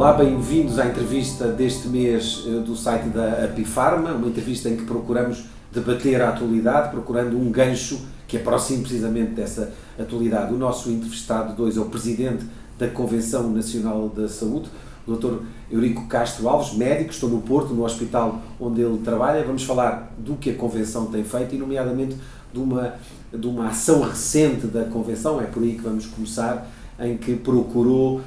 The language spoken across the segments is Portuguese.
Olá, bem-vindos à entrevista deste mês do site da Apifarma, uma entrevista em que procuramos debater a atualidade, procurando um gancho que aproxime precisamente dessa atualidade. O nosso entrevistado de hoje é o Presidente da Convenção Nacional da Saúde, o Dr. Eurico Castro Alves, médico. Estou no Porto, no hospital onde ele trabalha. Vamos falar do que a Convenção tem feito e, nomeadamente, de uma ação recente da Convenção, é por aí que vamos começar, em que procurou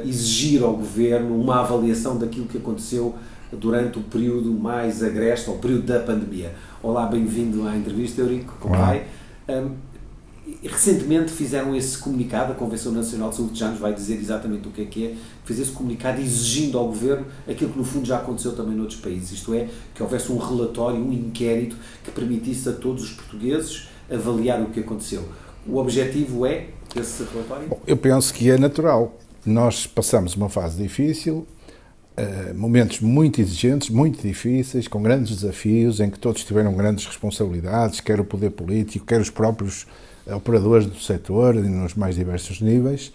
exigir ao Governo uma avaliação daquilo que aconteceu durante o período mais agreste, ou o período da pandemia. Olá, bem-vindo à entrevista, Eurico, como vai? Recentemente fizeram esse comunicado, a Convenção Nacional de Saúde, que já nos vai dizer exatamente o que é, fez esse comunicado exigindo ao Governo aquilo que no fundo já aconteceu também noutros países, isto é, que houvesse um relatório, um inquérito que permitisse a todos os portugueses avaliar o que aconteceu. O objetivo é esse relatório? Bom, eu penso que é natural. Nós passamos uma fase difícil, momentos muito exigentes, muito difíceis, com grandes desafios, em que todos tiveram grandes responsabilidades, quer o poder político, quer os próprios operadores do setor, nos mais diversos níveis.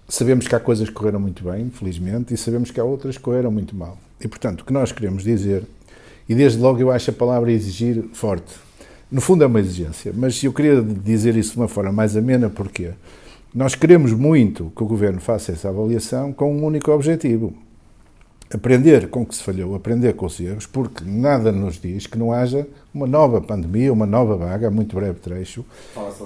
Sabemos que há coisas que correram muito bem, felizmente, e sabemos que há outras que correram muito mal. E, portanto, o que nós queremos dizer, e desde logo eu acho a palavra exigir forte, no fundo é uma exigência, mas eu queria dizer isso de uma forma mais amena, porque nós queremos muito que o Governo faça essa avaliação com um único objetivo: aprender com o que se falhou, aprender com os erros, porque nada nos diz que não haja uma nova pandemia, uma nova vaga, a muito breve trecho.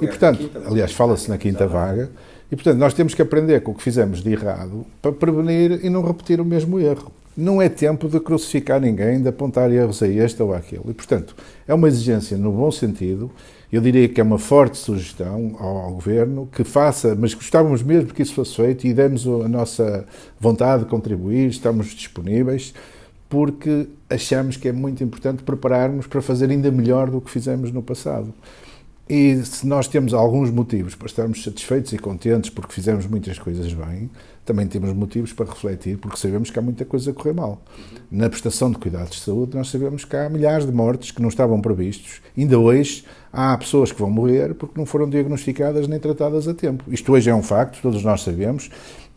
E, portanto, aliás, fala-se na quinta vaga, e, portanto, nós temos que aprender com o que fizemos de errado para prevenir e não repetir o mesmo erro. Não é tempo de crucificar ninguém, de apontar erros a este ou àquele. E, portanto, é uma exigência no bom sentido. Eu diria que é uma forte sugestão ao Governo que faça, mas gostávamos mesmo que isso fosse feito e demos a nossa vontade de contribuir, estamos disponíveis, porque achamos que é muito importante prepararmos para fazer ainda melhor do que fizemos no passado. E se nós temos alguns motivos para estarmos satisfeitos e contentes porque fizemos muitas coisas bem, também temos motivos para refletir, porque sabemos que há muita coisa a correr mal. Na prestação de cuidados de saúde, nós sabemos que há milhares de mortes que não estavam previstos. Ainda hoje há pessoas que vão morrer porque não foram diagnosticadas nem tratadas a tempo. Isto hoje é um facto, todos nós sabemos,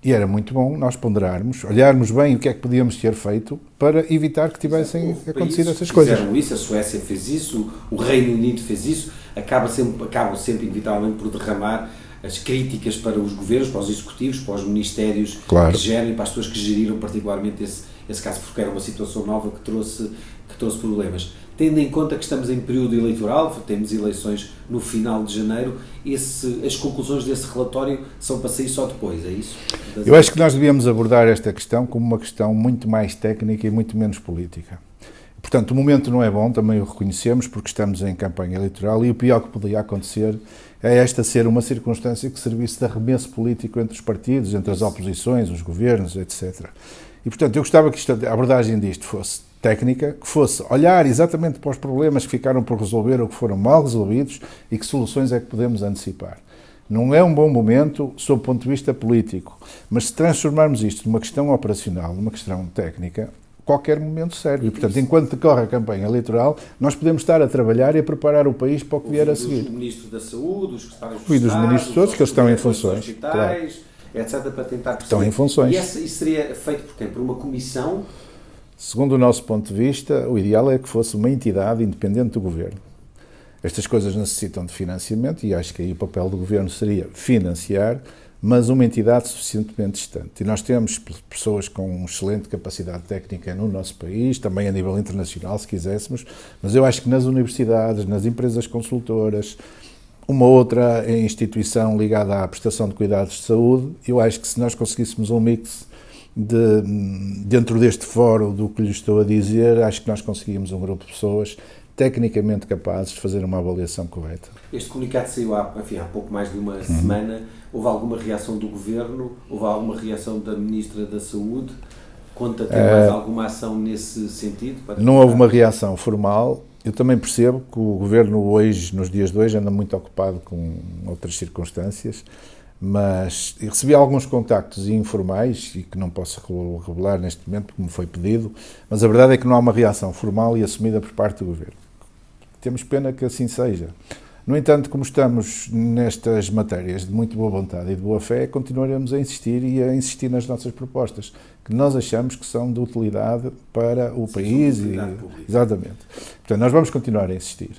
e era muito bom nós ponderarmos, olharmos bem o que é que podíamos ter feito para evitar que tivessem acontecido essas coisas. Fizeram isso, a Suécia fez isso, o Reino Unido fez isso, acabam sempre inevitavelmente por derramar as críticas para os governos, para os executivos, para os ministérios, claro, que gerem, para as pessoas que geriram particularmente esse caso, porque era uma situação nova que trouxe problemas. Tendo em conta que estamos em período eleitoral, temos eleições no final de janeiro, as conclusões desse relatório são para sair só depois, é isso? Eu acho que nós devíamos abordar esta questão como uma questão muito mais técnica e muito menos política. Portanto, o momento não é bom, também o reconhecemos, porque estamos em campanha eleitoral e o pior que poderia acontecer é esta ser uma circunstância que servisse de arremesso político entre os partidos, entre as oposições, os governos, etc. E, portanto, eu gostava que a abordagem disto fosse técnica, que fosse olhar exatamente para os problemas que ficaram por resolver ou que foram mal resolvidos e que soluções é que podemos antecipar. Não é um bom momento sob o ponto de vista político, mas se transformarmos isto numa questão operacional, numa questão técnica, qualquer momento serve. E, portanto, enquanto decorre a campanha eleitoral, nós podemos estar a trabalhar e a preparar o país para o que vier a seguir. Os ministros da Saúde, os secretários de Estado, os ministros todos, que eles estão em funções, claro, etc., para tentar perceber. Estão em funções. E isso seria feito por quem? Por uma comissão? Segundo o nosso ponto de vista, o ideal é que fosse uma entidade independente do Governo. Estas coisas necessitam de financiamento e acho que aí o papel do Governo seria financiar, mas uma entidade suficientemente distante. E nós temos pessoas com excelente capacidade técnica no nosso país, também a nível internacional, se quiséssemos, mas eu acho que nas universidades, nas empresas consultoras, uma outra instituição ligada à prestação de cuidados de saúde, eu acho que se nós conseguíssemos um mix dentro deste fórum do que lhe estou a dizer, acho que nós conseguimos um grupo de pessoas tecnicamente capazes de fazer uma avaliação correta. Este comunicado saiu há pouco mais de uma semana. Houve alguma reação do Governo? Houve alguma reação da Ministra da Saúde? Conta ter mais alguma ação nesse sentido? Não houve uma reação formal. Eu também percebo que o Governo hoje, nos dias de hoje, anda muito ocupado com outras circunstâncias, mas recebi alguns contactos informais e que não posso revelar neste momento, como foi pedido, mas a verdade é que não há uma reação formal e assumida por parte do Governo. Temos pena que assim seja. No entanto, como estamos nestas matérias de muito boa vontade e de boa fé, continuaremos a insistir nas nossas propostas, que nós achamos que são de utilidade para o país. Exatamente. Portanto, nós vamos continuar a insistir.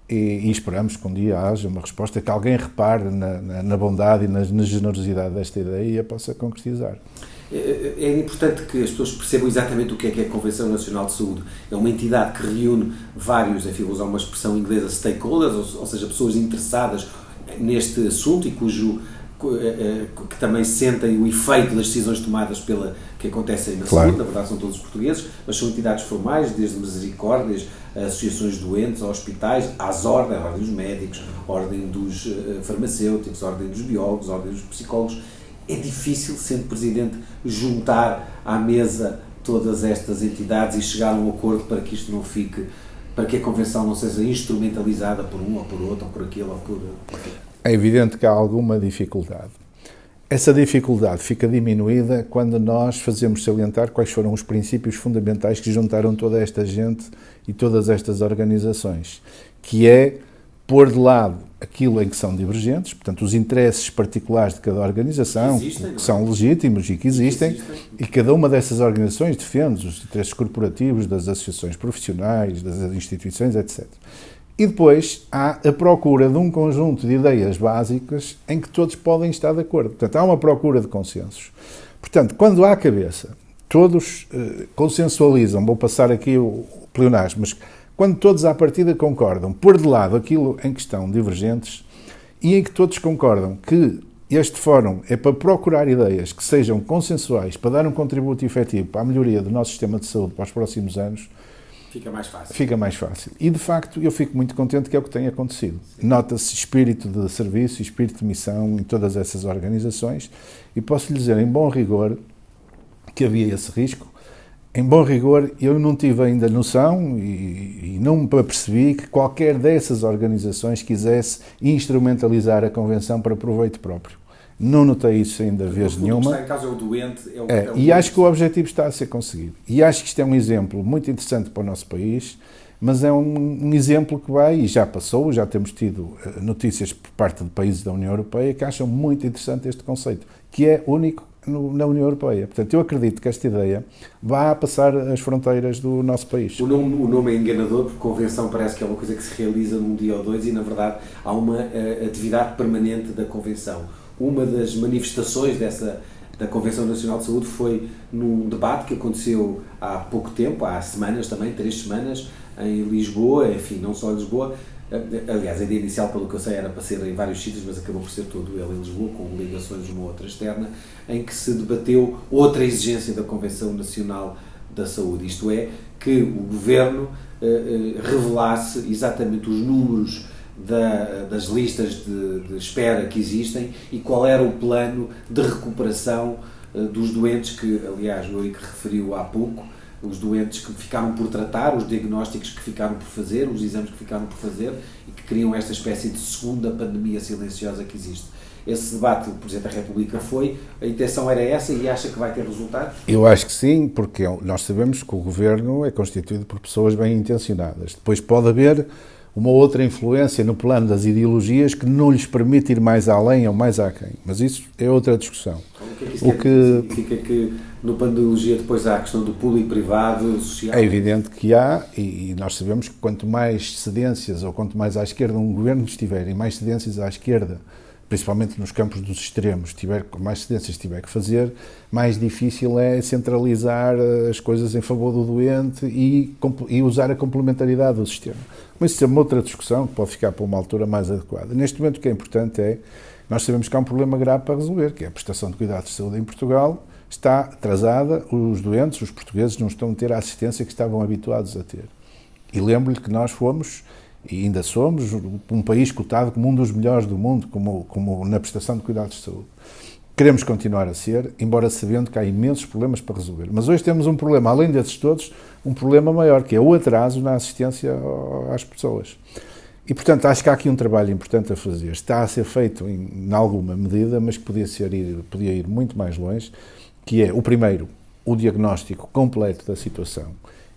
E esperamos que um dia haja uma resposta, que alguém repare na bondade e na generosidade desta ideia e a possa concretizar. É importante que as pessoas percebam exatamente o que é a Convenção Nacional de Saúde. É uma entidade que reúne vários, enfim, vou usar uma expressão inglesa, stakeholders, ou seja, pessoas interessadas neste assunto e que também sentem o efeito das decisões tomadas que acontecem na saúde. Na verdade são todos portugueses, mas são entidades formais, desde misericórdias, associações de doentes, a hospitais, às ordens, a ordem dos médicos, a ordem dos farmacêuticos, a ordem dos biólogos, a ordem dos psicólogos. É difícil, sendo Presidente, juntar à mesa todas estas entidades e chegar a um acordo para que isto não fique, para que a Convenção não seja instrumentalizada por um ou por outro, ou por aquele ou por... É evidente que há alguma dificuldade. Essa dificuldade fica diminuída quando nós fazemos salientar quais foram os princípios fundamentais que juntaram toda esta gente e todas estas organizações, que é pôr de lado aquilo em que são divergentes, portanto, os interesses particulares de cada organização, que são legítimos e que existem, e cada uma dessas organizações defende os interesses corporativos das associações profissionais, das instituições, etc. E depois há a procura de um conjunto de ideias básicas em que todos podem estar de acordo. Portanto, há uma procura de consensos. Portanto, quando há a cabeça, todos consensualizam, vou passar aqui o pleonasmo, mas quando todos à partida concordam, pôr de lado aquilo em que estão divergentes e em que todos concordam que este fórum é para procurar ideias que sejam consensuais, para dar um contributo efetivo para a melhoria do nosso sistema de saúde para os próximos anos, fica mais fácil. Fica mais fácil. E, de facto, eu fico muito contente que é o que tem acontecido. Nota-se espírito de serviço, espírito de missão em todas essas organizações e posso lhe dizer, em bom rigor, que havia esse risco. Em bom rigor, eu não tive ainda noção e não me percebi que qualquer dessas organizações quisesse instrumentalizar a Convenção para proveito próprio. Não notei isso ainda vez nenhuma. O que está em causa é o doente. E acho que o objetivo está a ser conseguido. E acho que isto é um exemplo muito interessante para o nosso país, mas é um exemplo que vai, e já passou, já temos tido notícias por parte de países da União Europeia que acham muito interessante este conceito, que é único na União Europeia. Portanto, eu acredito que esta ideia vá passar as fronteiras do nosso país. O nome é enganador, porque Convenção parece que é uma coisa que se realiza num dia ou dois e, na verdade, há uma atividade permanente da Convenção. Uma das manifestações da Convenção Nacional de Saúde foi num debate que aconteceu há pouco tempo, há semanas também, 3 semanas, em Lisboa, enfim, não só em Lisboa. Aliás, a ideia inicial, pelo que eu sei, era para ser em vários sítios, mas acabou por ser todo ele em Lisboa, com ligações uma ou outra externa, em que se debateu outra exigência da Convenção Nacional da Saúde, isto é, que o Governo revelasse exatamente os números das listas de espera que existem e qual era o plano de recuperação dos doentes que, aliás, o Eurico referiu há pouco, os doentes que ficaram por tratar, os diagnósticos que ficaram por fazer, os exames que ficaram por fazer e que criam esta espécie de segunda pandemia silenciosa que existe. Esse debate, o Presidente da República a intenção era essa e acha que vai ter resultado? Eu acho que sim, porque nós sabemos que o Governo é constituído por pessoas bem intencionadas. Depois pode haver uma outra influência no plano das ideologias que não lhes permite ir mais além ou mais aquém. Mas isso é outra discussão. O que é que isso significa que no plano da ideologia depois há a questão do público, privado, social? É evidente que há, e nós sabemos que quanto mais cedências ou quanto mais à esquerda um governo estiver e mais cedências à esquerda, principalmente nos campos dos extremos, mais cedências tiver que fazer, mais difícil é centralizar as coisas em favor do doente e usar a complementaridade do sistema. Mas isso é uma outra discussão que pode ficar para uma altura mais adequada. Neste momento o que é importante é, nós sabemos que há um problema grave para resolver, que é a prestação de cuidados de saúde em Portugal está atrasada, os doentes, os portugueses, não estão a ter a assistência que estavam habituados a ter. E lembro-lhe que nós fomos, e ainda somos, um país cotado como um dos melhores do mundo, como na prestação de cuidados de saúde. Queremos continuar a ser, embora sabendo que há imensos problemas para resolver. Mas hoje temos um problema, além desses todos, um problema maior, que é o atraso na assistência às pessoas. E, portanto, acho que há aqui um trabalho importante a fazer. Está a ser feito em alguma medida, mas que podia ir muito mais longe, que é, o primeiro, o diagnóstico completo da situação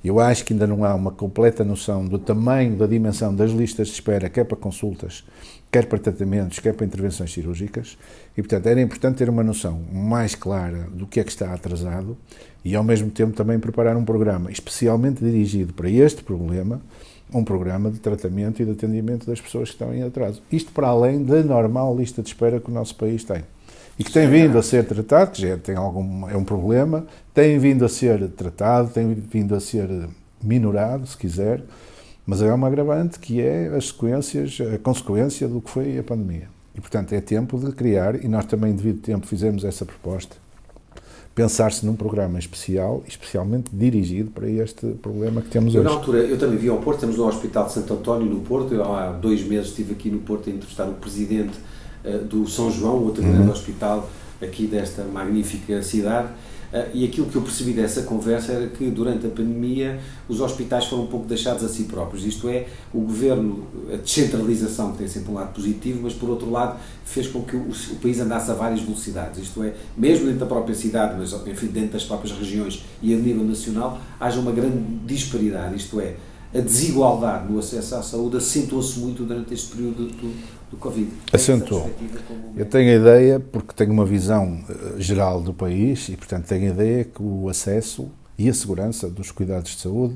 Eu acho que ainda não há uma completa noção do tamanho, da dimensão das listas de espera, quer para consultas, quer para tratamentos, quer para intervenções cirúrgicas, e, portanto, era importante ter uma noção mais clara do que é que está atrasado e, ao mesmo tempo, também preparar um programa especialmente dirigido para este problema, um programa de tratamento e de atendimento das pessoas que estão em atraso. Isto para além da normal lista de espera que o nosso país tem. E que tem vindo a ser tratado, que já é um problema, tem vindo a ser tratado, tem vindo a ser minorado, se quiser, mas é uma agravante que é a consequência do que foi a pandemia. E, portanto, é tempo de criar, e nós também, devido tempo, fizemos essa proposta, pensar-se num programa especial, especialmente dirigido para este problema que temos hoje. Na altura, eu também vi ao Porto, estamos no Hospital de Santo António, no Porto, eu há 2 meses estive aqui no Porto a entrevistar o presidente do São João, outro grande hospital aqui desta magnífica cidade, e aquilo que eu percebi dessa conversa era que durante a pandemia os hospitais foram um pouco deixados a si próprios, isto é, o governo, a descentralização, que tem sempre um lado positivo, mas por outro lado fez com que o país andasse a várias velocidades, isto é, mesmo dentro da própria cidade, mas enfim, dentro das próprias regiões e a nível nacional, haja uma grande disparidade, isto é, a desigualdade no acesso à saúde acentuou-se muito durante este período do Covid. Acentuou. Eu tenho a ideia, porque tenho uma visão geral do país e, portanto, tenho a ideia que o acesso e a segurança dos cuidados de saúde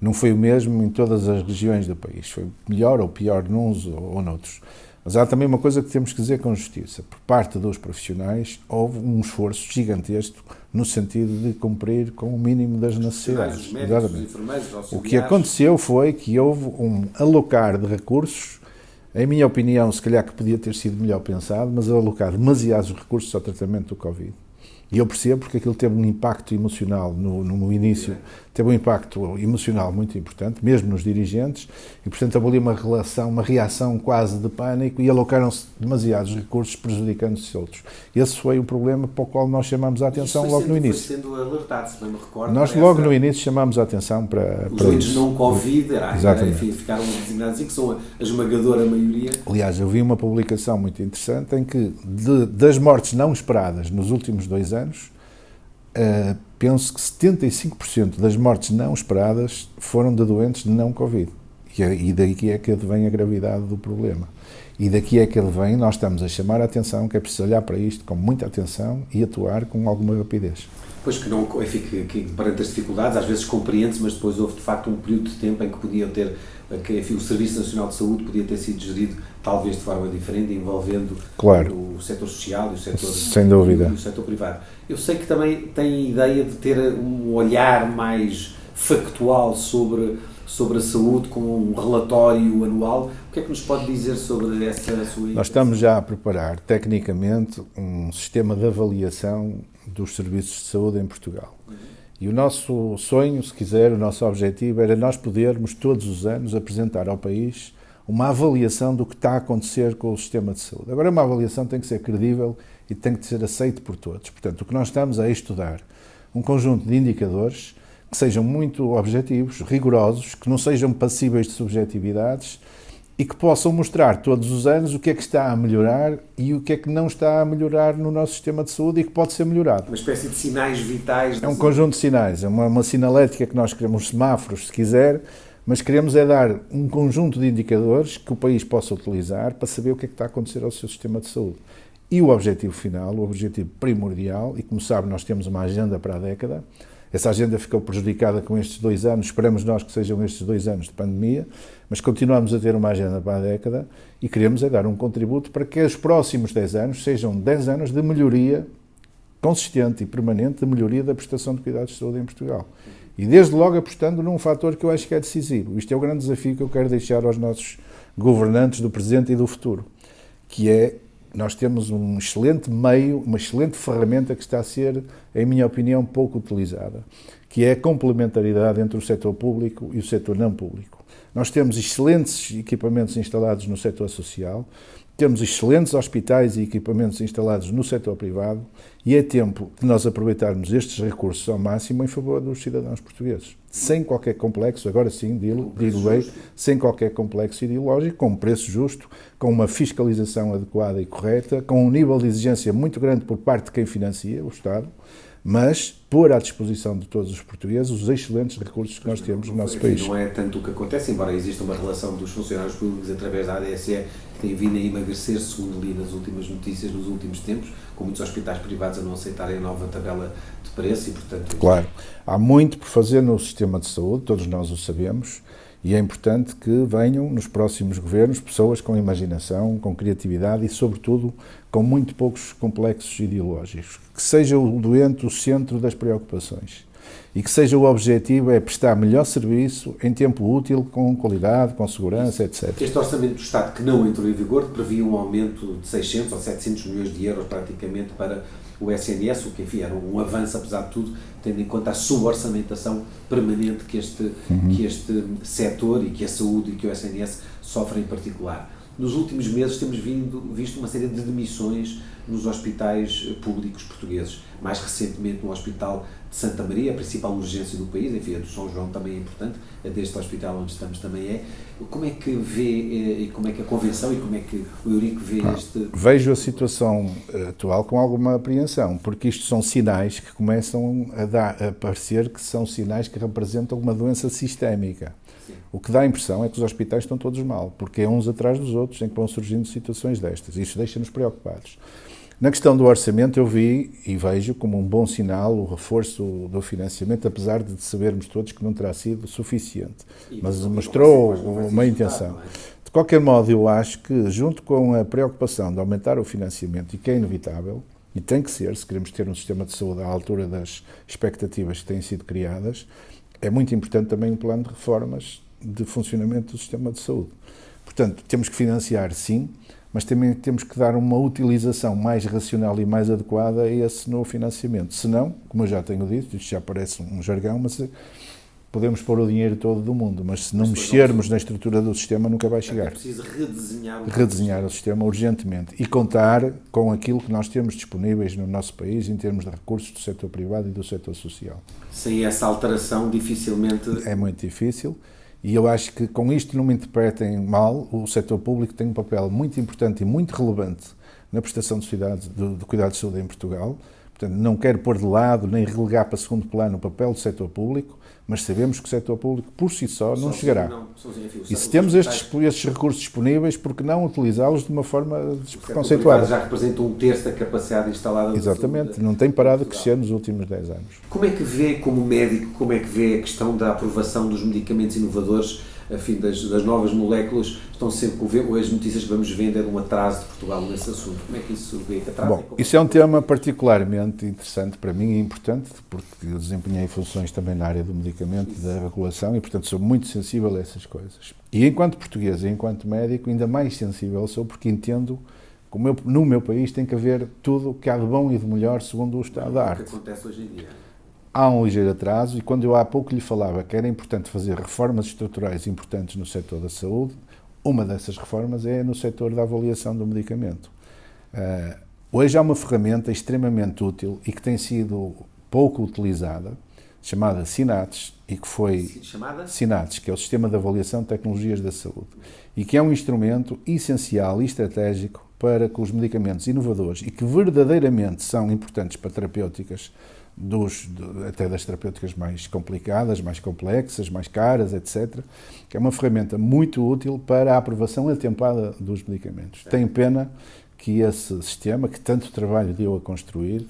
não foi o mesmo em todas as regiões do país. Foi melhor ou pior nuns ou noutros. Mas há também uma coisa que temos que dizer com justiça. Por parte dos profissionais, houve um esforço gigantesco no sentido de cumprir com o mínimo das necessidades. Os médicos, os enfermeiros, os auxiliares. O que aconteceu foi que houve um alocar de recursos, em minha opinião, se calhar que podia ter sido melhor pensado, mas alocar demasiados recursos ao tratamento do Covid. E eu percebo porque aquilo teve um impacto emocional no início, teve um impacto emocional muito importante, mesmo nos dirigentes, e portanto houve ali uma reação quase de pânico e alocaram-se demasiados recursos prejudicando-se outros. Esse foi o problema para o qual nós chamamos a atenção logo no início. Foi sendo alertado, se bem me recordo. Nós logo no início chamámos a atenção para os doentes não Covid, enfim, ficaram designados e que são a esmagadora maioria. Aliás, eu vi uma publicação muito interessante em que das mortes não esperadas nos últimos 2 anos, penso que 75% das mortes não esperadas foram de doentes de não Covid. E daqui é que advém a gravidade do problema. E daqui é que advém, nós estamos a chamar a atenção, que é preciso olhar para isto com muita atenção e atuar com alguma rapidez. Pois que não, enfim, que perante as dificuldades, às vezes compreende-se, mas depois houve de facto um período de tempo em que podiam ter, enfim, o Serviço Nacional de Saúde podia ter sido gerido talvez de forma diferente, envolvendo o setor social e o setor, sem dúvida, e o setor privado. Eu sei que também tem a ideia de ter um olhar mais factual sobre a saúde, com um relatório anual. O que é que nos pode dizer sobre essa sua ideia? Nós estamos já a preparar, tecnicamente, um sistema de avaliação dos serviços de saúde em Portugal. E o nosso sonho, se quiser, o nosso objetivo era nós podermos, todos os anos, apresentar ao país uma avaliação do que está a acontecer com o sistema de saúde. Agora, uma avaliação tem que ser credível e tem que ser aceita por todos. Portanto, o que nós estamos a estudar um conjunto de indicadores que sejam muito objetivos, rigorosos, que não sejam passíveis de subjetividades e que possam mostrar todos os anos o que é que está a melhorar e o que é que não está a melhorar no nosso sistema de saúde e que pode ser melhorado. Uma espécie de sinais vitais. É um conjunto de sinais, é uma sinalética que nós queremos, semáforos, se quiser, mas queremos é dar um conjunto de indicadores que o país possa utilizar para saber o que é que está a acontecer ao seu sistema de saúde. E o objetivo final, o objetivo primordial, e como sabe nós temos uma agenda para a década, essa agenda ficou prejudicada com estes 2 anos, esperamos nós que sejam estes 2 anos de pandemia, mas continuamos a ter uma agenda para a década e queremos é dar um contributo para que os próximos 10 anos sejam 10 anos de melhoria consistente e permanente, de melhoria da prestação de cuidados de saúde em Portugal. E desde logo apostando num fator que eu acho que é decisivo. Isto é o grande desafio que eu quero deixar aos nossos governantes do presente e do futuro, que é nós temos um excelente meio, uma excelente ferramenta que está a ser, em minha opinião, pouco utilizada, que é a complementaridade entre o setor público e o setor não público. Nós temos excelentes equipamentos instalados no setor social, temos excelentes hospitais e equipamentos instalados no setor privado e é tempo de nós aproveitarmos estes recursos ao máximo em favor dos cidadãos portugueses. Sem qualquer complexo, agora sim, digo bem, sem qualquer complexo ideológico, com um preço justo, com uma fiscalização adequada e correta, com um nível de exigência muito grande por parte de quem financia, o Estado, mas pôr à disposição de todos os portugueses os excelentes recursos que nós temos no nosso país. Não é tanto o que acontece, embora exista uma relação dos funcionários públicos através da ADSE que tem vindo a emagrecer, segundo li nas últimas notícias, nos últimos tempos, com muitos hospitais privados a não aceitarem a nova tabela de preço e, portanto... Claro, há muito por fazer no sistema de saúde, todos nós o sabemos, e é importante que venham nos próximos governos pessoas com imaginação, com criatividade e, sobretudo, com muito poucos complexos ideológicos. Que seja o doente o centro das preocupações e que seja o objetivo é prestar melhor serviço em tempo útil, com qualidade, com segurança, etc. Este orçamento do Estado, que não entrou em vigor, previa um aumento de 600 ou 700 milhões de euros praticamente para o SNS, o que, enfim, era um avanço, apesar de tudo, tendo em conta a suborçamentação permanente que este setor e que a saúde e que o SNS sofrem em particular. Nos últimos meses temos visto uma série de demissões nos hospitais públicos portugueses. Mais recentemente no Hospital de Santa Maria, a principal urgência do país, enfim, a do São João também é importante, a deste hospital onde estamos também é. Como é que vê, e como é que a Convenção e como é que o Eurico vê este... Vejo a situação atual com alguma apreensão, porque isto são sinais que começam a parecer que são sinais que representam uma doença sistémica. Sim. O que dá a impressão é que os hospitais estão todos mal, porque é uns atrás dos outros em que vão surgindo situações destas. Isto deixa-nos preocupados. Na questão do orçamento, eu vi e vejo como um bom sinal o reforço do financiamento, apesar de sabermos todos que não terá sido suficiente. Mas mostrou uma intenção. De qualquer modo, eu acho que, junto com a preocupação de aumentar o financiamento, e que é inevitável, e tem que ser, se queremos ter um sistema de saúde à altura das expectativas que têm sido criadas, é muito importante também um plano de reformas de funcionamento do sistema de saúde. Portanto, temos que financiar, sim, mas também temos que dar uma utilização mais racional e mais adequada a esse novo financiamento. Senão, como eu já tenho dito, isto já parece um jargão, mas podemos pôr o dinheiro todo do mundo, mas se não mexermos na estrutura do sistema, nunca vai chegar. É preciso redesenhar o sistema urgentemente e contar com aquilo que nós temos disponíveis no nosso país em termos de recursos do setor privado e do setor social. Sem essa alteração, dificilmente... É muito difícil. E eu acho que, com isto não me interpretem mal, o setor público tem um papel muito importante e muito relevante na prestação de cuidado de saúde em Portugal. Portanto, não quero pôr de lado nem relegar para segundo plano o papel do setor público, mas sabemos que o setor público, por si só, não chegará. E se temos estes recursos disponíveis, por que não utilizá-los de uma forma despreconceituada? Já representam um terço da capacidade instalada. Exatamente, não tem parado a crescer nos últimos 10 anos. Como é que vê, como médico, como é que vê a questão da aprovação dos medicamentos inovadores, a fim das novas moléculas? Estão sempre com as notícias que vamos vendo é de um atraso de Portugal nesse assunto. Como é que isso vê? Bom, isso é um tema particularmente interessante para mim e importante, porque eu desempenhei funções também na área do medicamento e da regulação e, portanto, sou muito sensível a essas coisas. E enquanto português e enquanto médico, ainda mais sensível sou, porque entendo que no meu país tem que haver tudo o que há de bom e de melhor segundo o estado da arte. É o que acontece hoje em dia. Há um ligeiro atraso e quando eu há pouco lhe falava que era importante fazer reformas estruturais importantes no setor da saúde, uma dessas reformas é no setor da avaliação do medicamento. Hoje há uma ferramenta extremamente útil e que tem sido pouco utilizada, chamada SINATES, e que foi SINATES, que é o Sistema de Avaliação de Tecnologias da Saúde, e que é um instrumento essencial e estratégico para que os medicamentos inovadores e que verdadeiramente são importantes para terapêuticas, até das terapêuticas mais complicadas, mais complexas, mais caras, etc., que é uma ferramenta muito útil para a aprovação atempada dos medicamentos. Tenho pena que esse sistema, que tanto trabalho deu a construir,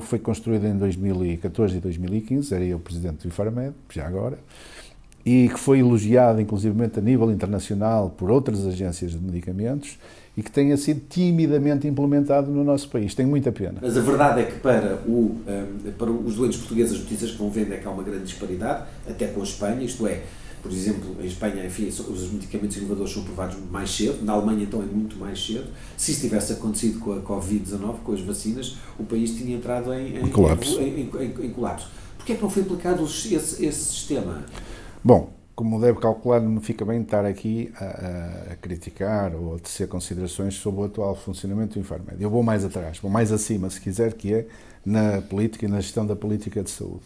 foi construído em 2014 e 2015, era eu presidente do Infarmed, já agora, e que foi elogiado, inclusivamente, a nível internacional por outras agências de medicamentos, e que tenha sido timidamente implementado no nosso país. Tenho muita pena. Mas a verdade é que para os doentes portugueses as notícias que vão vendo é que há uma grande disparidade, até com a Espanha, isto é, por exemplo, em Espanha, enfim, os medicamentos inovadores são aprovados mais cedo, na Alemanha então é muito mais cedo. Se isso tivesse acontecido com a Covid-19, com as vacinas, o país tinha entrado em colapso. Porquê é que não foi aplicado esse sistema? Bom, como deve calcular, não fica bem estar aqui a criticar ou a tecer considerações sobre o atual funcionamento do Infarmed. Eu vou mais atrás, vou mais acima, se quiser, que é na política e na gestão da política de saúde.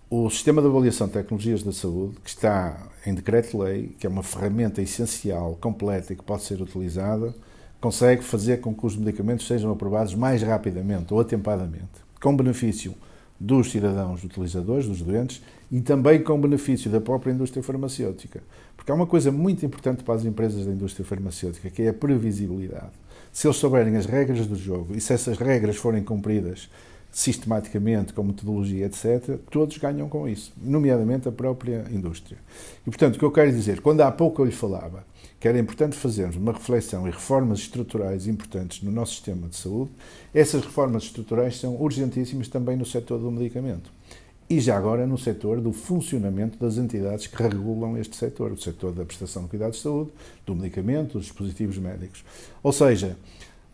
O Sistema de Avaliação de Tecnologias da Saúde, que está em decreto-lei, que é uma ferramenta essencial, completa e que pode ser utilizada, consegue fazer com que os medicamentos sejam aprovados mais rapidamente ou atempadamente. com benefício dos cidadãos utilizadores, dos doentes, e também com benefício da própria indústria farmacêutica. Porque há uma coisa muito importante para as empresas da indústria farmacêutica, que é a previsibilidade. Se eles souberem as regras do jogo e se essas regras forem cumpridas sistematicamente, com metodologia, etc., todos ganham com isso, nomeadamente a própria indústria. E, portanto, o que eu quero dizer, quando há pouco eu lhe falava que era importante fazermos uma reflexão e reformas estruturais importantes no nosso sistema de saúde, essas reformas estruturais são urgentíssimas também no setor do medicamento. E já agora no setor do funcionamento das entidades que regulam este setor, o setor da prestação de cuidados de saúde, do medicamento, dos dispositivos médicos. Ou seja,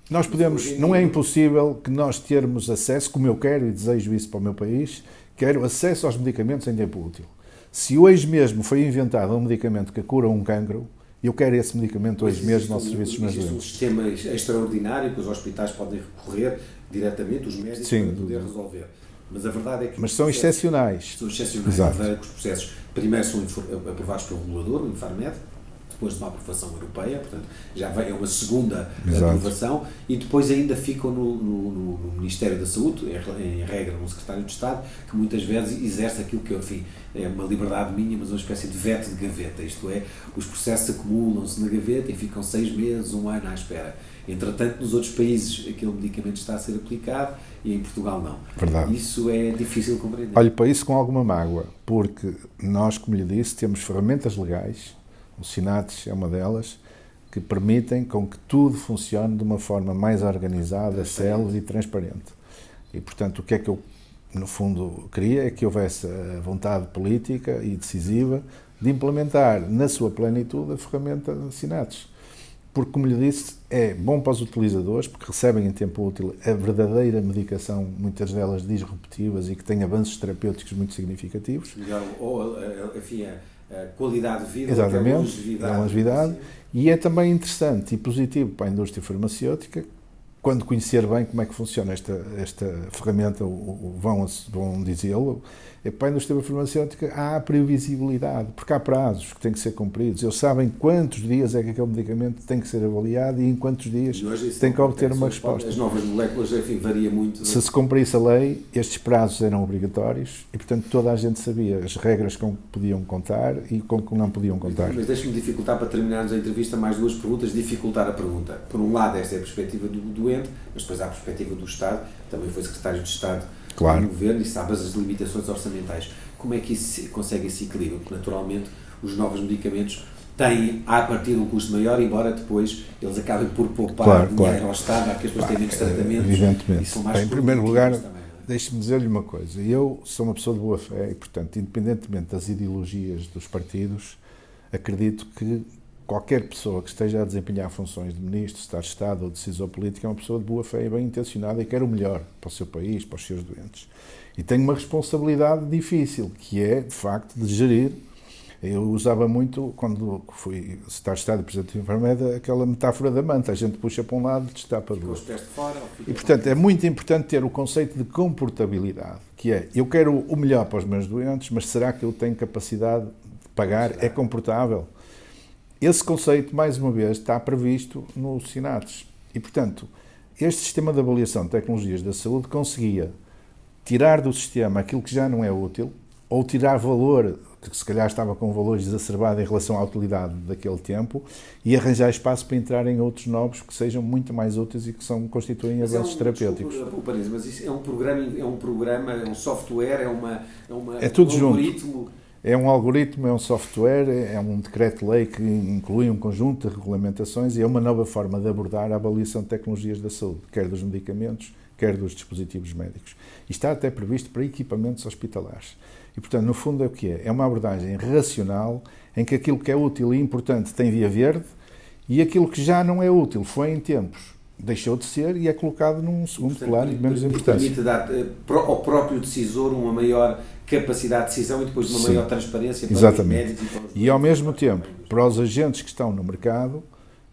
nós podemos, não é impossível que nós termos acesso, como eu quero e desejo isso para o meu país, quero acesso aos medicamentos em tempo útil. Se hoje mesmo foi inventado um medicamento que cura um cancro, eu quero esse medicamento hoje mesmo aos serviços dos meus doentes. Existe um sistema extraordinário que os hospitais podem recorrer diretamente, os médicos, para poder resolver. Mas a verdade é que... Mas são excepcionais. São excepcionais. A verdade é que os processos, primeiro, são aprovados pelo regulador, o Infarmed, depois de uma aprovação europeia, portanto, já vem uma segunda aprovação, e depois ainda ficam no Ministério da Saúde, em regra no Secretário de Estado, que muitas vezes exerce aquilo que, enfim, é uma liberdade minha, mas uma espécie de veto de gaveta, isto é, os processos acumulam-se na gaveta e ficam 6 meses, 1 ano à espera. Entretanto, nos outros países aquele medicamento está a ser aplicado e em Portugal não. Verdade. Isso é difícil de compreender. Olho para isso com alguma mágoa, porque nós, como lhe disse, temos ferramentas legais, o SINATES é uma delas, que permitem com que tudo funcione de uma forma mais organizada, célere e transparente. E, portanto, o que é que eu, no fundo, queria é que houvesse a vontade política e decisiva de implementar na sua plenitude a ferramenta SINATES. Porque, como lhe disse, é bom para os utilizadores, porque recebem em tempo útil a verdadeira medicação, muitas delas disruptivas e que têm avanços terapêuticos muito significativos. Ou, enfim, a qualidade de vida, exatamente, a longevidade. E é também interessante e positivo para a indústria farmacêutica, quando conhecer bem como é que funciona esta ferramenta, vão dizê-lo, para a indústria farmacêutica há previsibilidade, porque há prazos que têm que ser cumpridos. Eles sabem quantos dias é que aquele medicamento tem que ser avaliado e em quantos dias tem que obter uma resposta. As novas moléculas, enfim, varia muito. Se cumprisse a lei, estes prazos eram obrigatórios e, portanto, toda a gente sabia as regras com que podiam contar e com que não podiam contar. Mas deixe-me dificultar, para terminarmos a entrevista, mais 2 perguntas, dificultar a pergunta. Por um lado, esta é a perspectiva do doente, mas depois há a perspectiva do Estado, também foi Secretário de Estado claro. do Governo e sabe as limitações orçamentais. Como é que isso consegue esse equilíbrio? Porque, naturalmente, os novos medicamentos têm, a partir de um custo maior, embora depois eles acabem por poupar dinheiro ao Estado, há que as pessoas têm menos tratamentos. Evidentemente. E são mais em primeiro lugar, também, deixe-me dizer-lhe uma coisa. Eu sou uma pessoa de boa fé e, portanto, independentemente das ideologias dos partidos, acredito que qualquer pessoa que esteja a desempenhar funções de ministro, secretário de Estado ou decisor político é uma pessoa de boa fé e bem intencionada e quer o melhor para o seu país, para os seus doentes. E tem uma responsabilidade difícil, que é, de facto, de gerir. Eu usava muito, quando fui secretário de Estado e presidente do Infarmed, aquela metáfora da manta. A gente puxa para um lado e destapa do outro. E, portanto, é muito importante ter o conceito de comportabilidade, que é, eu quero o melhor para os meus doentes, mas será que eu tenho capacidade de pagar? É comportável? Esse conceito, mais uma vez, está previsto no SINATES. E, portanto, este sistema de avaliação de tecnologias da saúde conseguia tirar do sistema aquilo que já não é útil, ou tirar valor, que se calhar estava com um valor exacerbado em relação à utilidade daquele tempo, e arranjar espaço para entrar em outros novos que sejam muito mais úteis e que constituem avanços terapêuticos. Mas isso é um programa, é um software, é tudo um junto. algoritmo. É um algoritmo, é um software, é um decreto-lei que inclui um conjunto de regulamentações e é uma nova forma de abordar a avaliação de tecnologias da saúde, quer dos medicamentos, quer dos dispositivos médicos. E está até previsto para equipamentos hospitalares. E, portanto, no fundo é o que é? É uma abordagem racional em que aquilo que é útil e importante tem via verde e aquilo que já não é útil foi em tempos deixou de ser e é colocado num segundo plano de menos importância. Permite dar ao próprio decisor uma maior capacidade de decisão e depois uma maior transparência para os médicos. E ao mesmo tempo, para os agentes que estão no mercado,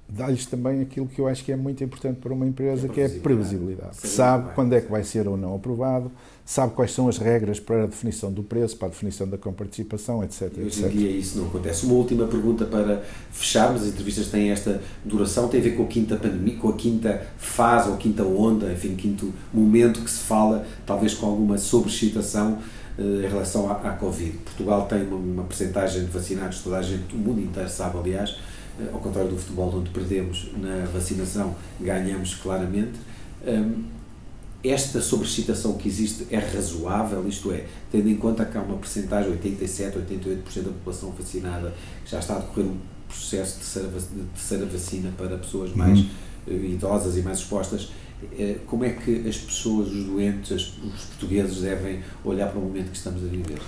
dá-lhes também aquilo que eu acho que é muito importante para uma empresa, que é a previsibilidade. Sim, Sabe quando é que vai ser ou não aprovado, sabe quais são as regras para a definição do preço, para a definição da comparticipação, etc. E hoje em dia isso não acontece. Uma última pergunta para fecharmos. As entrevistas têm esta duração, tem a ver com a quinta pandemia, com a quinta fase ou quinta onda, enfim, quinto momento que se fala, talvez com alguma sobreexcitação em relação à Covid. Portugal tem uma percentagem de vacinados, toda a gente, o mundo inteiro sabe, aliás, ao contrário do futebol, onde perdemos na vacinação, ganhamos claramente. Esta sobreexcitação que existe é razoável, isto é, tendo em conta que há uma percentagem, 87, 88% da população vacinada, que já está a decorrer um processo de terceira vacina para pessoas mais idosas e mais expostas. Como é que as pessoas, os doentes, os portugueses devem olhar para o momento que estamos a viver?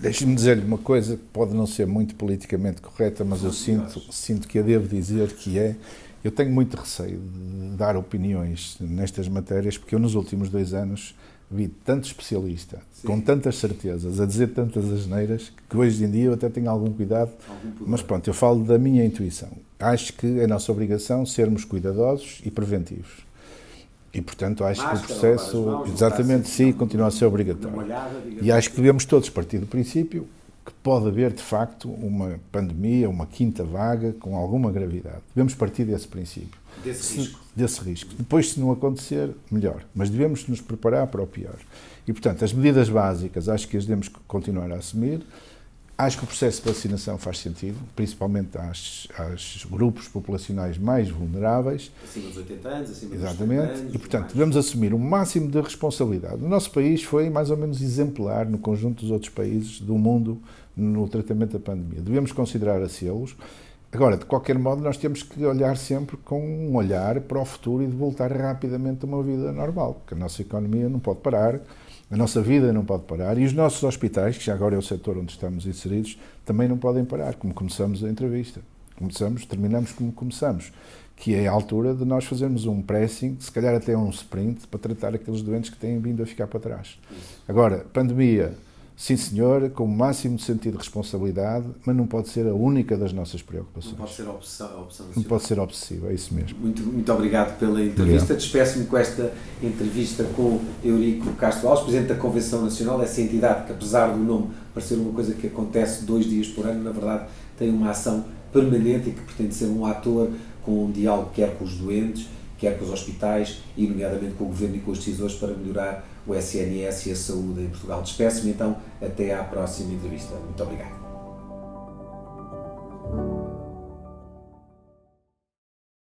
Deixe-me dizer-lhe uma coisa que pode não ser muito politicamente correta, mas eu sinto que a devo dizer, que é: eu tenho muito receio de dar opiniões nestas matérias, porque eu nos últimos 2 anos vi tanto especialista, com tantas certezas, a dizer tantas asneiras, que hoje em dia eu até tenho algum cuidado, mas pronto, eu falo da minha intuição. Acho que é nossa obrigação sermos cuidadosos e preventivos. E, portanto, acho que o processo, exatamente, sim, continua a ser obrigatório. E acho que devemos todos partir do princípio que pode haver, de facto, uma pandemia, uma quinta vaga com alguma gravidade. Devemos partir desse princípio. Desse risco. Depois, se não acontecer, melhor. Mas devemos nos preparar para o pior. E, portanto, as medidas básicas acho que as devemos continuar a assumir. Acho que o processo de vacinação faz sentido, principalmente aos grupos populacionais mais vulneráveis. Acima dos 80 anos, acima dos 70 anos. E, portanto, devemos assumir o máximo de responsabilidade. O nosso país foi mais ou menos exemplar no conjunto dos outros países do mundo no tratamento da pandemia. Devemos considerar a selos. Agora, de qualquer modo, nós temos que olhar sempre com um olhar para o futuro e de voltar rapidamente a uma vida normal, porque a nossa economia não pode parar. A nossa vida não pode parar e os nossos hospitais, que já agora é o setor onde estamos inseridos, também não podem parar, como começamos a entrevista. Terminamos como começamos, que é a altura de nós fazermos um pressing, se calhar até um sprint, para tratar aqueles doentes que têm vindo a ficar para trás. Agora, pandemia, sim senhor, com o máximo de sentido de responsabilidade, mas não pode ser a única das nossas preocupações. Não pode ser a opção nacional. Não pode ser obsessiva, é isso mesmo. Muito obrigado pela entrevista. Despeço-me com esta entrevista com Eurico Castro Alves, Presidente da Convenção Nacional, essa entidade que, apesar do nome parecer uma coisa que acontece 2 dias por ano, na verdade tem uma ação permanente e que pretende ser um ator com um diálogo quer com os doentes, quer com os hospitais e, nomeadamente, com o Governo e com os decisores para melhorar o SNS e a saúde em Portugal. Despeço-me então, até à próxima entrevista. Muito obrigado.